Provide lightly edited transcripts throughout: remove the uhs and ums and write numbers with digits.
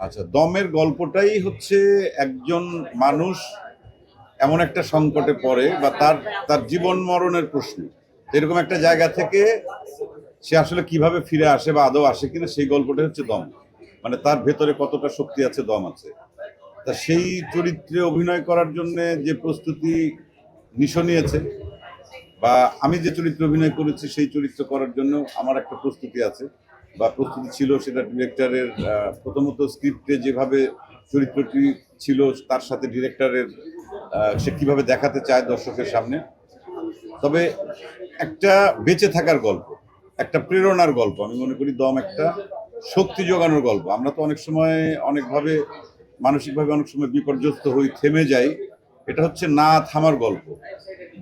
আচ্ছা, দমের গল্পটাই হচ্ছে একজন মানুষ এমন একটা সংকটে পড়ে বা তার তার জীবন মরণের প্রশ্ন। এরকম একটা জায়গা থেকে সে আসলে কিভাবে ফিরে আসে বা আদৌ আসে কিনা সেই গল্পটা হচ্ছে দম। মানে তার ভেতরে কতটা শক্তি আছে, দম আছে। তা সেই চরিত্রে অভিনয় করার জন্য যে প্রস্তুতি নিশো নিয়েছে, বা আমি যে চরিত্রে অভিনয় করেছি সেই চরিত্র করার জন্য আমার একটা প্রস্তুতি আছে বা প্রস্তুতি ছিল। সেটা ডিরেক্টরের প্রথমত স্ক্রিপ্টে যেভাবে চরিত্রটি ছিল তার সাথে ডিরেক্টরের সে কিভাবে দেখাতে চায় দর্শকের সামনে। তবে একটা বেঁচে থাকার গল্প, একটা প্রেরণার গল্প। আমি মনে করি দম একটা শক্তি যোগানোর গল্প। আমরা তো অনেক সময় অনেকভাবে মানসিকভাবে অনেক সময় বিপর্যস্ত হই, থেমে যাই। এটা হচ্ছে না থামার গল্প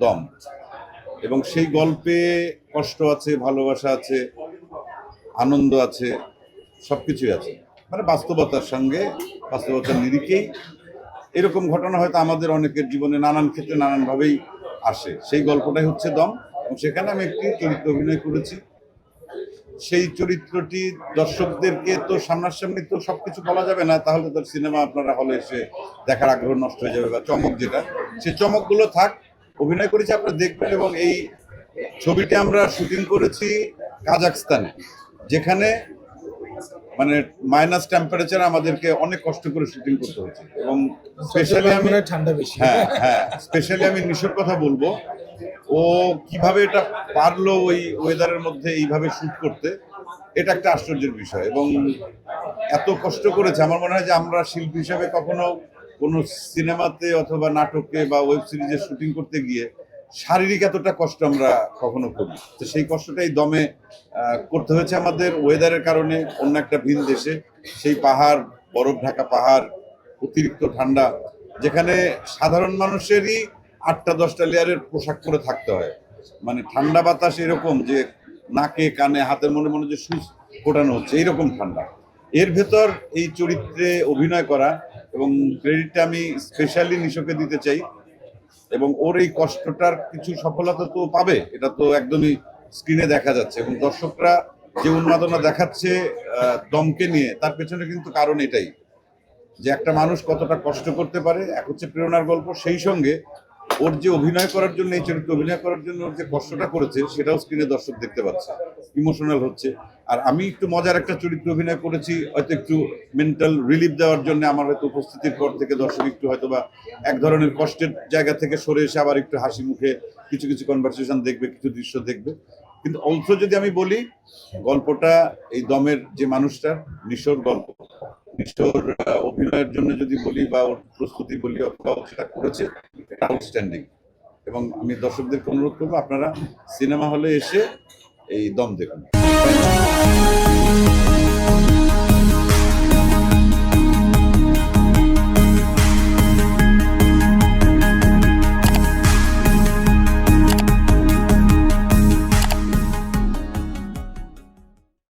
দম। এবং সেই গল্পে কষ্ট আছে, ভালোবাসা আছে, আনন্দ আছে, সবকিছুই আছে। মানে বাস্তবতার সঙ্গে, বাস্তবতার নিরিখেই এরকম ঘটনা হয়তো আমাদের অনেকের জীবনে নানান ক্ষেত্রে নানানভাবেই আসে। সেই গল্পটাই হচ্ছে দম। এবং সেখানে আমি একটি চরিত্র অভিনয় করেছি। সেই চরিত্রটি দর্শকদেরকে তো সামনাসামনি তো সবকিছু বলা যাবে না, তাহলে তো সিনেমা আপনারা হলে এসে দেখার আগ্রহ নষ্ট হয়ে যাবে। বা চমক যেটা, সেই চমকগুলো থাক। অভিনয় করেছি, আপনারা দেখবেন। এবং এই ছবিটি আমরা শুটিং করেছি কাজাখস্তানে, যেখানে মানে মাইনাস টেম্পারেচার আমাদেরকে অনেক কষ্ট করে শুটিং করতে হয়েছে। এবং স্পেশালি আমি ঠান্ডা বেশি। হ্যাঁ, স্পেশালি আমি নিশোর কথা বলবো। ও কিভাবে এটা পারলো ওই ওয়েদারের মধ্যে এইভাবে শুট করতে, এটা একটা আশ্চর্যের বিষয়। এবং এত কষ্ট করেছে, আমার মনে হয় যে আমরা শিল্পী হিসাবে কখনো কোনো সিনেমাতে অথবা নাটকে বা ওয়েব সিরিজে শুটিং করতে গিয়ে শারীরিক এতটা কষ্ট আমরা কখনো করি। তো সেই কষ্টটাই দমে করতে হয়েছে আমাদের ওয়েদারের কারণে। অন্য একটা ভিন দেশে, সেই পাহাড়, বরফ ঢাকা পাহাড়, অতিরিক্ত ঠান্ডা, যেখানে সাধারণ মানুষেরই 8টা-10টা লেয়ারের পোশাক পরে থাকতে হয়। মানে ঠান্ডা বাতাস এরকম যে নাকে কানে হাতের মনে মনে যে সুচ ফোটানো হচ্ছে, এইরকম ঠান্ডা। এর ভেতর এই চরিত্রে অভিনয় করা, এবং ক্রেডিটটা আমি স্পেশালি নিশোকে দিতে চাই। এবং ওর এই কষ্টটার কিছু সফলতা তো পাবে, এটা তো একদমই স্ক্রিনে দেখা যাচ্ছে। এবং দর্শকরা যে উন্মাদনা দেখাচ্ছে দমকে নিয়ে, তার পেছনে কিন্তু কারণ এটাই যে একটা মানুষ কতটা কষ্ট করতে পারে। এক হচ্ছে প্রেরণার গল্প, সেই সঙ্গে ওর যে অভিনয় করার জন্য, এই চরিত্রে অভিনয় করার জন্য ওর যে কষ্টটা করেছে সেটাও স্ক্রিনে দর্শক দেখতে পাচ্ছে, ইমোশনাল হচ্ছে। আর আমি একটু মজার একটা চরিত্র অভিনয় করেছি, হয়তো একটু মেন্টাল রিলিফ দেওয়ার জন্য। আমার হয়তো উপস্থিতির পর থেকে দর্শক একটু হয়তো বা এক ধরনের কষ্টের জায়গা থেকে সরে এসে আবার একটু হাসি মুখে কিছু কিছু কনভারসেশন দেখবে, কিছু দৃশ্য দেখবে। কিন্তু অলসো যদি আমি বলি, গল্পটা এই দমের যে মানুষটার, নিশোর গল্প। নিশোর অভিনয়ের জন্য যদি বলি বা ওর প্রস্তুতি বলি অথবা সেটা করেছে, এটা আউটস্ট্যান্ডিং। এবং আমি দর্শকদেরকে অনুরোধ করবো, আপনারা সিনেমা হলে এসে এই দম দেখুন।